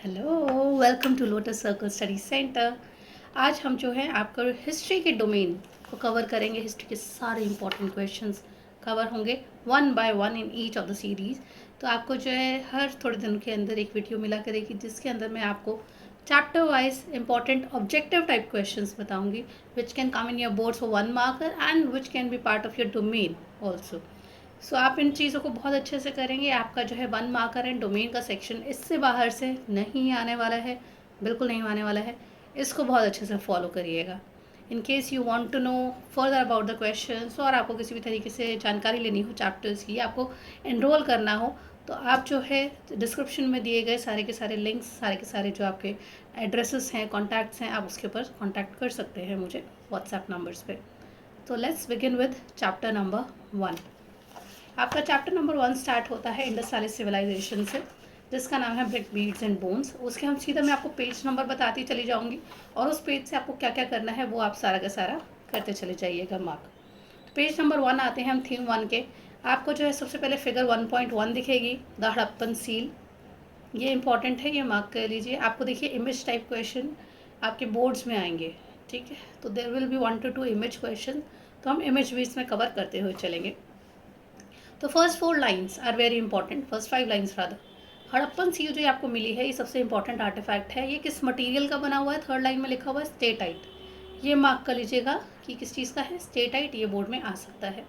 Hello, welcome to lotus circle study centre. आज हम जो है आपका हिस्ट्री के डोमेन को कवर करेंगे। हिस्ट्री के सारे इंपॉर्टेंट क्वेश्चंस कवर होंगे one by one in each of the series. तो आपको जो है हर थोड़े दिन के अंदर एक वीडियो मिला करेगी जिसके अंदर मैं आपको chapter wise important objective type questions बताऊंगी which can come in your boards for 1 marker and which can be part of your domain also. So आप इन चीज़ों को बहुत अच्छे से करेंगे। आपका जो है 1 मार्कर एंड डोमेन का सेक्शन इससे बाहर से नहीं आने वाला है, बिल्कुल नहीं आने वाला है। इसको बहुत अच्छे से फॉलो करिएगा। In case you want to know further about the questions और आपको किसी भी तरीके से जानकारी लेनी हो चैप्टर्स की, आपको एनरोल करना हो, तो आप जो है डिस्क्रिप्शन में दिए गए सारे के सारे लिंक्स, सारे के सारे जो आपके एड्रेसेस हैं, कॉन्टैक्ट्स हैं, आप उसके ऊपर कॉन्टैक्ट कर सकते हैं मुझे व्हाट्सएप नंबर्स पे। तो let's begin with chapter number 1। आपका चैप्टर नंबर 1 स्टार्ट होता है इंडस वैली सिविलाइजेशन से, जिसका नाम है ब्रिक बीड्स एंड बोन्स। उसके हम सीधा मैं आपको पेज नंबर बताती चली जाऊंगी और उस पेज से आपको क्या क्या करना है वो आप सारा का सारा करते चले जाइएगा मार्क। पेज नंबर 1 आते हैं हम थीम 1 के। आपको जो है सबसे पहले फिगर 1.1 दिखेगी, द हड़प्पन सील। ये इंपॉर्टेंट है, ये मार्क कर लीजिए। आपको देखिए इमेज टाइप क्वेश्चन आपके बोर्ड्स में आएंगे, ठीक है। तो there will be 1 to 2 image question, तो हम इमेज बेस में कवर करते हुए चलेंगे। तो first 4 lines are very important, first 5 lines rather. Harappan seal जो आपको मिली है, ये सबसे इंपॉर्टेंट आर्टिफैक्ट है। ये किस मटेरियल का बना हुआ है? थर्ड लाइन में लिखा हुआ है स्टेटाइट। ये मार्क कर लीजिएगा कि किस चीज़ का है, स्टेटाइट। ये बोर्ड में आ सकता है।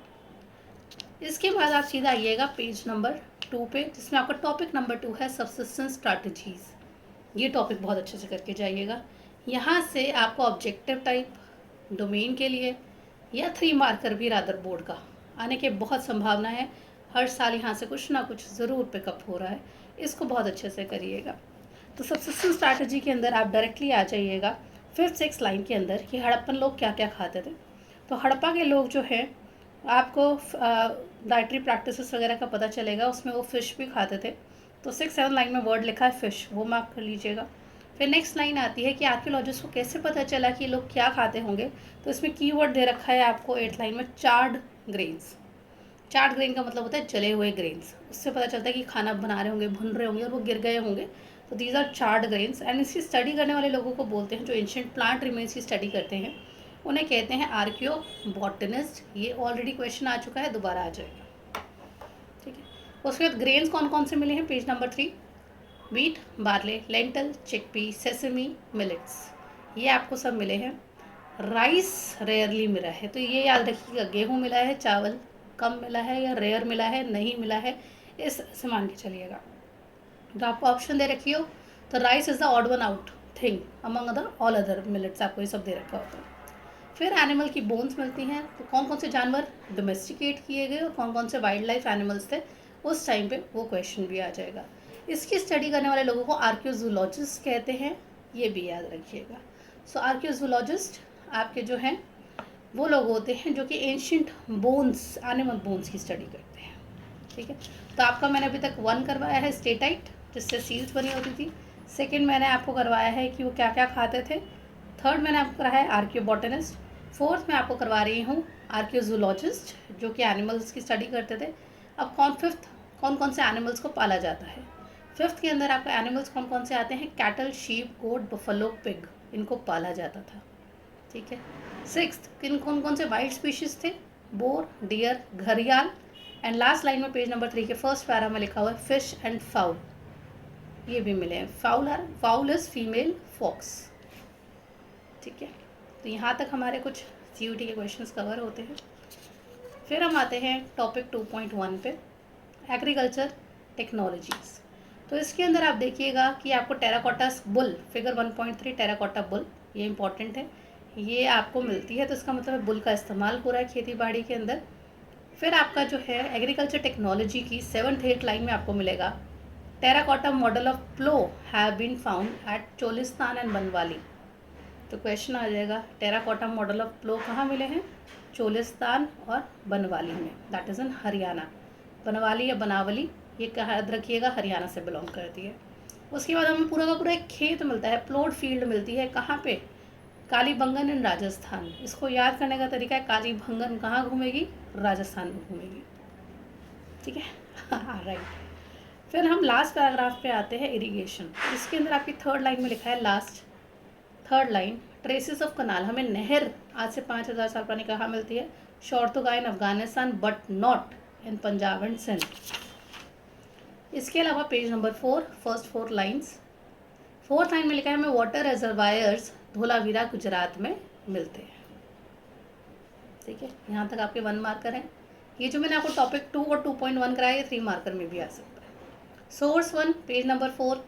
इसके बाद आप सीधा आइएगा पेज नंबर 2 पे, जिसमें आपका टॉपिक नंबर 2 है सबसिस्टेंस स्ट्रैटेजीज। ये टॉपिक बहुत अच्छे से करके जाइएगा। यहाँ से आपको ऑब्जेक्टिव टाइप डोमेन के लिए या 3 मार्कर भी रादर बोर्ड का आने के बहुत संभावना है। हर साल यहाँ से कुछ ना कुछ ज़रूर पिकअप हो रहा है, इसको बहुत अच्छे से करिएगा। तो सबसिस्टेंस स्ट्रैटेजी के अंदर आप डायरेक्टली आ जाइएगा 5th-6th लाइन के अंदर कि हड़प्पन लोग क्या क्या खाते थे। तो हड़प्पा के लोग जो है, आपको डाइटरी प्रैक्टिसेस वगैरह का पता चलेगा, उसमें वो फ़िश भी खाते थे। तो 6-7 लाइन में वर्ड लिखा है फ़िश, वो मार्क कर लीजिएगा। फिर नेक्स्ट लाइन आती है कि आर्कियोलॉजिस्ट को कैसे पता चला कि लोग क्या खाते होंगे। तो इसमें कीवर्ड दे रखा है आपको 8th लाइन में, चार्ड ग्रेन्स। चार्ड ग्रेन का मतलब होता है जले हुए ग्रेन्स। उससे पता चलता है कि खाना बना रहे होंगे, भुन रहे होंगे और वो गिर गए होंगे। तो these are charred grains. And इसकी स्टडी करने वाले लोगों को बोलते हैं, जो एंशिएंट प्लांट रिमेन्स की स्टडी करते हैं, उन्हें कहते हैं आर्कियो बॉटनिस्ट। ये ऑलरेडी क्वेश्चन आ चुका है, दोबारा आ जाएगा, ठीक है। उसके बाद ग्रेन्स कौन कौन से मिले हैं, page number 3। Wheat, barley, lentil, chickpea, sesame, millets, ये आपको सब मिले हैं। राइस रेयरली मिला है, तो ये याद रखिएगा। गेहूँ मिला है, चावल कम मिला है, या रेयर मिला है, नहीं मिला है, इस से मान के चलिएगा। तो आपको ऑप्शन दे रखी हो, तो rice is the odd one out thing among the all other millets, आपको ये सब दे रखा होता है। फिर एनिमल की बोन्स मिलती हैं। तो कौन कौन से जानवर डोमेस्टिकेट किए गए और कौन कौन से वाइल्ड लाइफ एनिमल्स थे, उस टाइम पे वो क्वेश्चन भी आ जाएगा। इसकी स्टडी करने वाले लोगों को आर्कियोजूलॉजिस्ट कहते हैं, ये भी याद रखिएगा। सो आर्कियोजूलॉजिस्ट आपके जो हैं वो लोग होते हैं जो कि एंशियंट बोन्स, एनिमल बोन्स की स्टडी करते हैं, ठीक है। तो आपका मैंने अभी तक 1 करवाया है स्टेटाइट, जिससे सील्स बनी होती थी। सेकंड मैंने आपको करवाया है कि वो क्या क्या खाते थे। थर्ड मैंने आपको कराया है आर्कियोबॉटनिस्ट। फोर्थ मैं आपको करवा रही हूँ आर्कियोजूलॉजिस्ट, जो कि एनिमल्स की स्टडी करते थे। अब फिफ्थ कौन कौन से एनिमल्स को पाला जाता है। फिफ्थ के अंदर आपको एनिमल्स कौन कौन से आते हैं, कैटल, शीप, गोट, बफलो, पिग, इनको पाला जाता था, ठीक है। सिक्स्थ किन कौन कौन से वाइल्ड स्पीशीज थे, बोर, डियर, घड़ियाल। एंड लास्ट लाइन में पेज नंबर 3 के फर्स्ट पैरा में लिखा हुआ है फिश एंड फाउल, ये भी मिले हैं। फाउल इज फीमेल फॉक्स, ठीक है। तो यहाँ तक हमारे कुछ CUT के क्वेश्चंस कवर होते हैं। फिर हम आते हैं टॉपिक 2.1 पे, एग्रीकल्चर टेक्नोलॉजीज़। तो इसके अंदर आप देखिएगा कि आपको terracotta bull, figure 1.3 terracotta bull, ये इंपॉर्टेंट है, ये आपको मिलती है। तो इसका मतलब है बुल का इस्तेमाल हो रहा है खेती बाड़ी के अंदर। फिर आपका जो है एग्रीकल्चर टेक्नोलॉजी की 7th-8th लाइन में आपको मिलेगा, terracotta model of plough have been found at Cholistan and Banawali. तो क्वेश्चन आ जाएगा टेराकोटा मॉडल ऑफ प्लो कहाँ मिले हैं, चोलिस्तान और बनवाली में, दैट इज़ इन हरियाणा। बनवाली या बनावली, ये कहा याद रखिएगा, हरियाणा से बिलोंग करती है। उसके बाद हमें पूरा का पूरा एक खेत मिलता है, प्लॉट फील्ड मिलती है, कहाँ पे, कालीबंगन इन राजस्थान। इसको याद करने का तरीका है, कालीबंगन कहाँ घूमेगी, राजस्थान में घूमेगी, ठीक है। राइट। फिर हम लास्ट पैराग्राफ पे आते हैं, इरिगेशन। इसके अंदर आपकी थर्ड लाइन में लिखा है, last third line, traces of canal, हमें नहर आज से 5000 साल पुरानी कहाँ मिलती है? Shortughai in Afghanistan but not in Punjab and Sindh. इसके अलावा page number 4, first 4 lines, fourth line में लिखा है हमें वाटर रिजर्वायर्स धोलावीरा गुजरात में मिलते हैं। ठीक है, यहाँ तक आपके 1 मार्कर हैं। ये जो मैंने आपको टॉपिक 2 और 2.1 कराया, ये 3 मार्कर में भी आ सकता है। सोर्स 1 पेज नंबर 4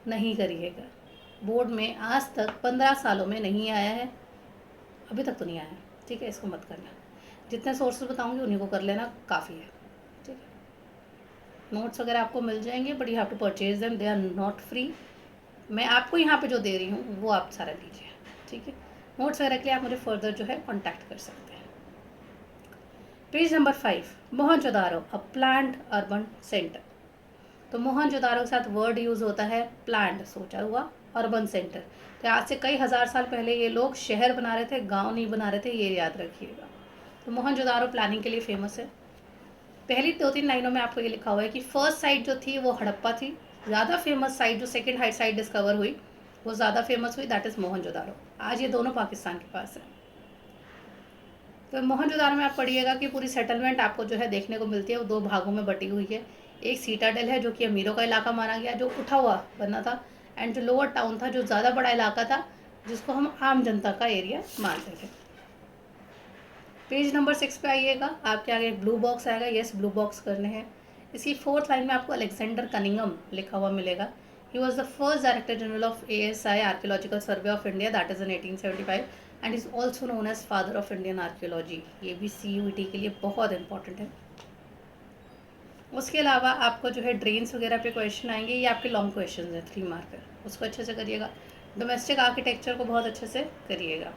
नहीं करिएगा, बोर्ड में आज तक 15 सालों में नहीं आया है, अभी तक तो नहीं आया है। ठीक है, इसको मत करना। जितने सोर्सेज बताऊंगी उन्हीं को कर लेना, काफ़ी है। ठीक है, नोट्स वगैरह आपको मिल जाएंगे, but you have to purchase them, they are not free. मैं आपको यहाँ पे जो दे रही हूँ वो आप सारा लीजिए। ठीक है, नोट्स वगैरह के लिए आप मुझे फर्दर जो है कॉन्टैक्ट कर सकते हैं। पेज नंबर 5, मोहनजोदारो अ प्लान्ड अर्बन सेंटर। तो मोहनजोदारो के साथ वर्ड यूज़ होता है प्लान्ड, सोचा हुआ, अर्बन सेंटर। तो आज से कई हज़ार साल पहले ये लोग शहर बना रहे थे, गांव नहीं बना रहे थे, ये याद रखिएगा। तो मोहनजोदारो प्लानिंग के लिए फेमस है। पहली 2-3 लाइनों में आपको ये लिखा हुआ है कि फर्स्ट साइट जो थी वो हड़प्पा थी, ज़्यादा फेमस साइट जो सेकेंड हाइट साइट डिस्कवर हुई वो ज़्यादा फेमस हुई, दैट इज़ मोहनजोदारो। आज ये दोनों पाकिस्तान के पास है। तो मोहनजोदारो में आप पढ़िएगा कि पूरी सेटलमेंट आपको जो है देखने को मिलती है, वो 2 भागों में बटी हुई है। एक सीटाडेल है जो कि अमीरों का इलाका माना गया, जो उठा हुआ बना था, एंड जो लोअर टाउन था जो ज़्यादा बड़ा इलाका था, जिसको हम आम जनता का एरिया मानते थे। पेज नंबर 6 पे आइएगा, आपके आगे एक ब्लू बॉक्स आएगा, येस ब्लू बॉक्स करने हैं। इसकी 4th लाइन में आपको अलेक्जेंडर कनिंगम लिखा हुआ मिलेगा। He was the first director general of ASI archaeological survey of India, that is in 1875, and is also known as father of Indian archaeology. ये भी CUET के लिए बहुत इंपॉर्टेंट है। उसके अलावा आपको जो है ड्रेन्स वगैरह पे क्वेश्चन आएंगे, ये आपके लॉन्ग क्वेश्चन हैं 3 मार्कर, उसको अच्छे से करिएगा। डोमेस्टिक आर्किटेक्चर को बहुत अच्छे से करिएगा।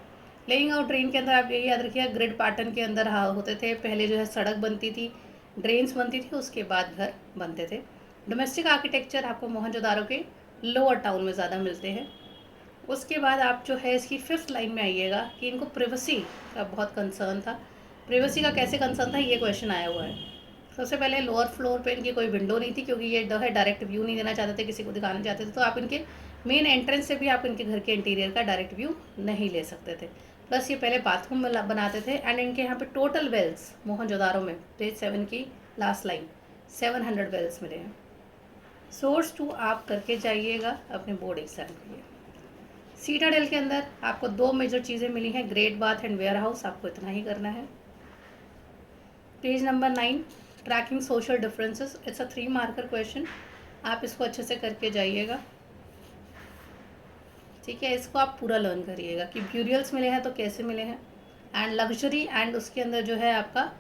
लेइंग आउट ड्रेन के अंदर आप यही याद रखिएगा, ग्रिड पैटर्न के अंदर होते थे। पहले जो है सड़क बनती थी, ड्रेन्स बनती थी, उसके बाद घर बनते थे। डोमेस्टिक आर्किटेक्चर आपको मोहनजोदारो के लोअर टाउन में ज़्यादा मिलते हैं। उसके बाद आप जो है इसकी 5th लाइन में आइएगा कि इनको प्रिवेसी का बहुत कंसर्न था। प्रिवेसी का कैसे कंसर्न था, ये क्वेश्चन आया हुआ है। सबसे पहले लोअर फ्लोर पे इनकी कोई विंडो नहीं थी, क्योंकि ये जो है डायरेक्ट व्यू नहीं देना चाहते थे, किसी को दिखाना चाहते थे। तो आप इनके मेन एंट्रेंस से भी आप इनके घर के इंटीरियर का डायरेक्ट व्यू नहीं ले सकते थे। प्लस ये पहले बाथरूम में बनाते थे। एंड इनके यहाँ पे टोटल वेल्स मोहनजोदारो में पेज 7 की लास्ट लाइन 700 वेल्स मिले हैं। सोर्स 2 आप करके जाइएगा अपने बोर्ड एग्जाम के लिए। सीटाडेल के अंदर आपको 2 मेजर चीज़ें मिली हैं, great bath and warehouse, आपको इतना ही करना है। Page number 9, tracking social differences, it's a 3 marker question, आप इसको अच्छे से करके जाइएगा। ठीक है, इसको आप पूरा लर्न करिएगा कि ब्यूरियल्स मिले हैं तो कैसे मिले हैं, एंड लग्जरी, एंड उसके अंदर जो है आपका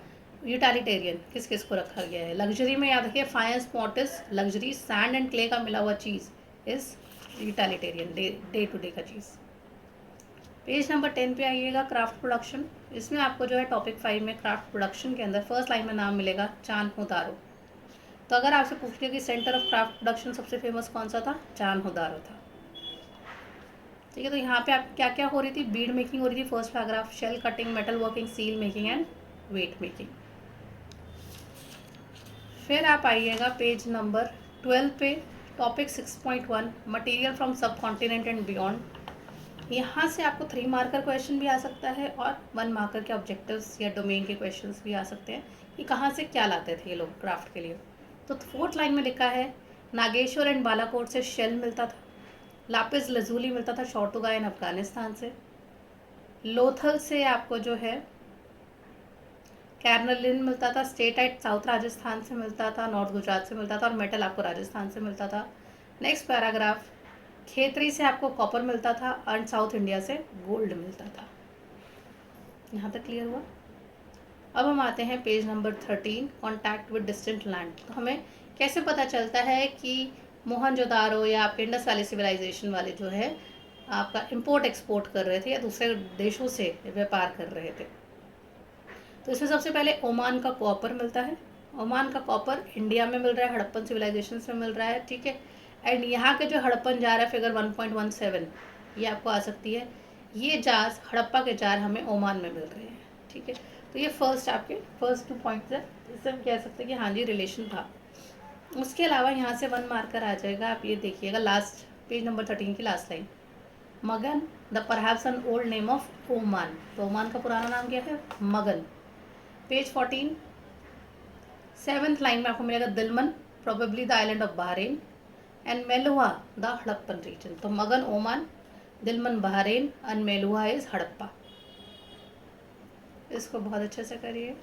यूटिलिटेरियन किस किस को रखा गया है। लग्जरी में याद रखिए फाइंस मॉटिस, लग्जरी सैंड एंड क्ले का मिला हुआ चीज़ is utilitarian, day to day का चीज़। पेज नंबर 10 पे आइएगा, क्राफ्ट प्रोडक्शन। इसमें आपको जो है टॉपिक 5 में क्राफ्ट प्रोडक्शन के अंदर फर्स्ट लाइन में नाम मिलेगा चान्होदारो। तो अगर आपसे पूछ लिया कि सेंटर ऑफ क्राफ्ट प्रोडक्शन सबसे फेमस कौन सा था, चान्होदारो था। ठीक है, तो यहाँ पे आप क्या क्या हो रही थी, बीड मेकिंग हो रही थी first paragraph, shell cutting, metal working, seal making and weight making. फिर आप आइएगा पेज नंबर 12 पे, topic 6.1 material from subcontinent and beyond. यहाँ से आपको 3 मार्कर क्वेश्चन भी आ सकता है और 1 मार्कर के ऑब्जेक्टिव्स या डोमेन के क्वेश्चंस भी आ सकते हैं कि कहाँ से क्या लाते थे ये लोग क्राफ्ट के लिए। तो 4th लाइन में लिखा है नागेश्वर एंड बालाकोट से शेल मिलता था, लापिस लजूली मिलता था शॉर्तुगा इन अफगानिस्तान से, लोथल से आपको जो है कैरनलिन मिलता था, स्टेटाइट साउथ राजस्थान से मिलता था, नॉर्थ गुजरात से मिलता था, और मेटल आपको राजस्थान से मिलता था। नेक्स्ट पैराग्राफ, खेतरी से आपको कॉपर मिलता था एंड साउथ इंडिया से गोल्ड मिलता था। यहाँ तक क्लियर हुआ। अब हम आते हैं page number 13, contact with distant land. तो हमें कैसे पता चलता है कि मोहनजोदारो या आप इंडस वैली सिविलाइजेशन वाले जो है आपका इंपोर्ट एक्सपोर्ट कर रहे थे या दूसरे देशों से व्यापार कर रहे थे। तो इसमें सबसे पहले ओमान का कॉपर मिलता है। ओमान का कॉपर इंडिया में मिल रहा है, हड़प्पन सिविलाइजेशन से मिल रहा है। ठीक है, एंड यहाँ के जो हड़प्पन जार है फिगर 1.17 ये आपको आ सकती है। ये जार हड़प्पा के जार हमें ओमान में मिल रहे हैं। ठीक है, तो ये फर्स्ट आपके फर्स्ट 2 पॉइंट्स है, इससे हम कह सकते हैं कि हाँ जी रिलेशन था। उसके अलावा यहाँ से 1 मार्कर आ जाएगा, आप ये देखिएगा लास्ट पेज नंबर 13 की लास्ट लाइन, मगन the perhaps an old name of Oman. तो ओमान का पुराना नाम क्या है? मगन। पेज 14 7th लाइन में आपको मिलेगा Dilmun, probably the island of Bahrain, and Meluhha the Harappan region. तो Magan Oman, Dilmun Bahrain, and Meluhha is Harappa. इसको बहुत अच्छे से करिए।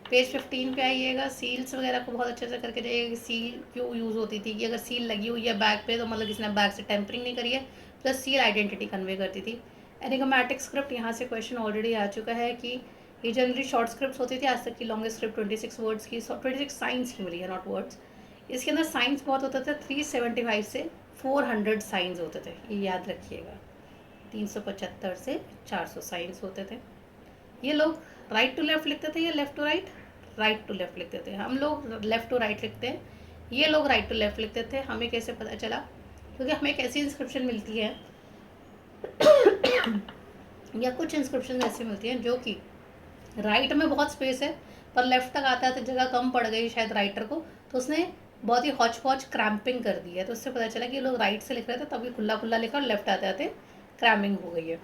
पेज 15 पे आइएगा, सील्स वगैरह को बहुत अच्छे से करके जाइएगा कि सील क्यों यूज़ होती थी, कि अगर सील लगी हुई है बैग पे तो मतलब किसी ने बैग से टेम्परिंग नहीं करी है, प्लस सील आइडेंटिटी कन्वे करती थी। एनिग्मेटिक स्क्रिप्ट, यहाँ से क्वेश्चन ऑलरेडी आ चुका है कि ये जनरली शॉर्ट स्क्रिप्ट होती थी, आज तक की लॉन्गेस्ट स्क्रिप्ट 26 वर्ड्स की, 26 साइंस की मिली है, नॉट वर्ड्स। इसके अंदर साइंस बहुत होता था, 375 से 400 साइंस होते थे, ये याद रखिएगा। 375 से 400 साइंस होते थे। ये लोग राइट टू लेफ्ट लिखते थे या left to right? Right to left लिखते थे। हम लोग लेफ्ट टू राइट लिखते हैं, ये लोग राइट टू लेफ्ट लिखते थे। हमें कैसे पता चला? क्योंकि हमें एक ऐसी इंस्क्रिप्शन मिलती है या कुछ इंस्क्रिप्शन ऐसी मिलती हैं जो कि राइट में बहुत स्पेस है पर लेफ्ट तक आता है तो जगह कम पड़ गई शायद राइटर को, तो उसने बहुत ही हौच पौच क्रैम्पिंग कर दी है, तो उससे पता चला कि ये लोग राइट से लिख रहे थे तभी खुला खुला लिखा और लेफ्ट आते आते क्रैमिंग हो गई है।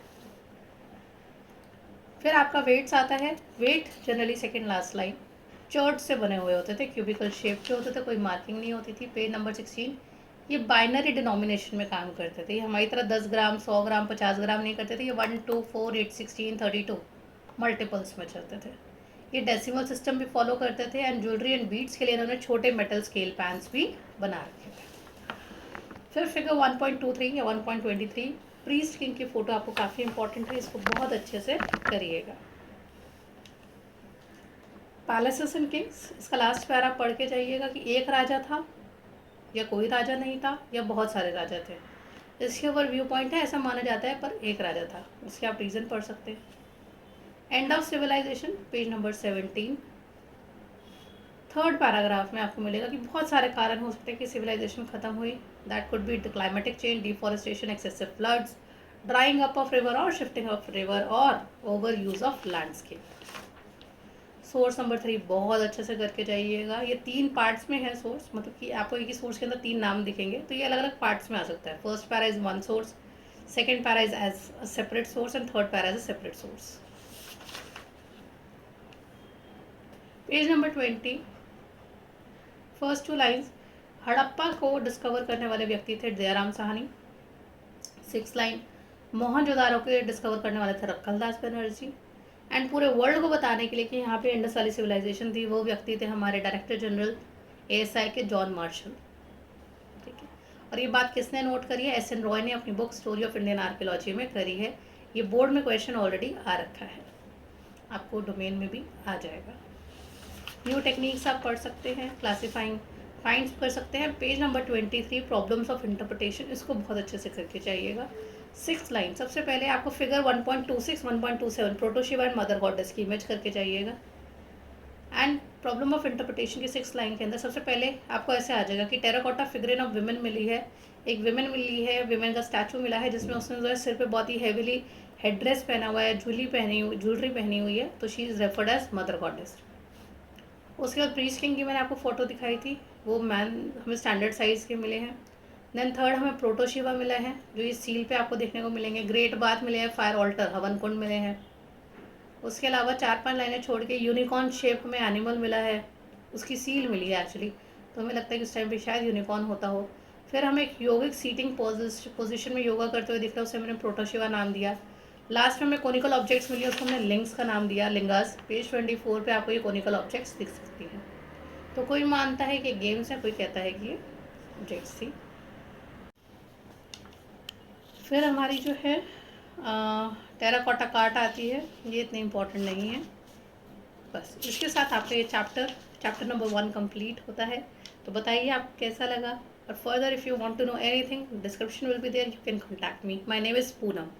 फिर आपका वेट्स आता है। Weight generally second last line, chert से बने हुए होते थे, क्यूबिकल शेप के होते थे, कोई मार्किंग नहीं होती थी। पेज नंबर 16, ये बाइनरी डिनोमिनेशन में काम करते थे। ये हमारी तरह 10 ग्राम 100 ग्राम 50 ग्राम नहीं करते थे, ये 1 2 4 8 16 32 मल्टीपल्स में चलते थे। ये डेसिमल सिस्टम भी फॉलो करते थे, एंड ज्वेलरी एंड बीड्स के लिए इन्होंने छोटे मेटल स्केल पैंस भी बना रखे थे। फिर फिगर 1.23 या 1.23, प्रीस्ट किंग की फ़ोटो आपको काफ़ी इंपॉर्टेंट है, इसको बहुत अच्छे से करिएगा। पैलेसेस एंड किंग्स, इसका लास्ट पैरा पढ़ के जाइएगा कि एक राजा था या कोई राजा नहीं था या बहुत सारे राजा थे। इसके ऊपर व्यू पॉइंट है, ऐसा माना जाता है पर एक राजा था, उसके आप रीज़न पढ़ सकते हैं। End of civilisation, page number 17, third paragraph में आपको मिलेगा कि बहुत सारे कारण हो सकते हैं कि सिविलाइजेशन खत्म हुई। That could be the climatic change, deforestation, excessive floods, drawing up of river और शिफ्टिंग ऑफ रिवर, और over use of landscape. Source number 3 बहुत अच्छे से करके जाइएगा। ये 3 पार्ट्स में है सोर्स, मतलब कि आपको एक ही सोर्स के अंदर 3 नाम दिखेंगे, तो ये अलग अलग पार्ट्स में आ सकता है। First para is one source, second para is as a separate source, and third para is a separate source. Page number 20, first 2 lines, Harappa को डिस्कवर करने वाले व्यक्ति थे दयाराम साहनी। 6th लाइन, मोहनजोदारो को डिस्कवर करने वाले थे रखलदास बनर्जी। एंड पूरे वर्ल्ड को बताने के लिए कि यहाँ पे इंडस वाली सिविलाइजेशन थी, वो व्यक्ति थे हमारे डायरेक्टर जनरल ASI के जॉन मार्शल। ठीक है, और ये बात किसने नोट करी है? SN रॉय ने अपनी book story of Indian archaeology में करी है। ये बोर्ड में क्वेश्चन ऑलरेडी आ रखा है, आपको डोमेन में भी आ जाएगा। न्यू टेक्निक्स आप पढ़ सकते हैं, क्लासीफाइंग फाइंड्स कर सकते हैं। Page number 23, problems of interpretation, इसको बहुत अच्छे से करके जाइएगा। 6th लाइन, सबसे पहले आपको फिगर 1.26 1.27 प्रोटोशिवा एंड मदर गॉडेस की इमेज करके जाइएगा। एंड प्रॉब्लम ऑफ इंटरप्रिटेशन की 6th लाइन के अंदर सबसे पहले आपको ऐसे आ जाएगा कि टेराकोटा फिगरेन ऑफ विमेन मिली है, एक विमेन मिली है, विमेन का स्टैचू मिला है जिसमें उसने जो है सिर पे बहुत ही हैवीली हेड ड्रेस पहना हुआ है, ज्वेलरी पहनी हुई है, तो she is referred as mother goddess. उसके बाद प्रीस्ट किंग की मैंने आपको फ़ोटो दिखाई थी, वो मैन हमें स्टैंडर्ड साइज़ के मिले हैं। देन थर्ड हमें प्रोटोशिवा मिला है, जो इस सील पे आपको देखने को मिलेंगे। ग्रेट बाथ मिले हैं, फायर ऑल्टर हवन कुंड मिले हैं। उसके अलावा 4-5 लाइनें छोड़ के यूनिकॉर्न शेप में एनिमल मिला है, उसकी सील मिली है एक्चुअली, तो हमें लगता है कि उस टाइम पे शायद यूनिकॉर्न होता हो। फिर हमें एक योगिक सीटिंग पोजिशन में योगा करते हुए दिख रहा है, उसे हमने प्रोटोशिवा नाम दिया। लास्ट में हमें कोनिकल ऑब्जेक्ट्स मिली, उसको हमने लिंक्स का नाम दिया, लिंगास। पेज 24 पे आपको ये कोनिकल ऑब्जेक्ट्स दिख सकती हैं। तो कोई मानता है कि गेम्स है, कोई कहता है कि ये ऑब्जेक्ट्स थी। फिर हमारी जो है टेराकोटा कार्ट आती है, ये इतनी इम्पोर्टेंट नहीं है। बस इसके साथ आपका ये चैप्टर नंबर 1 कंप्लीट होता है। तो बताइए आपको कैसा लगा, और further if you want to know anything, description will be there, you can contact me. My name is Poonam.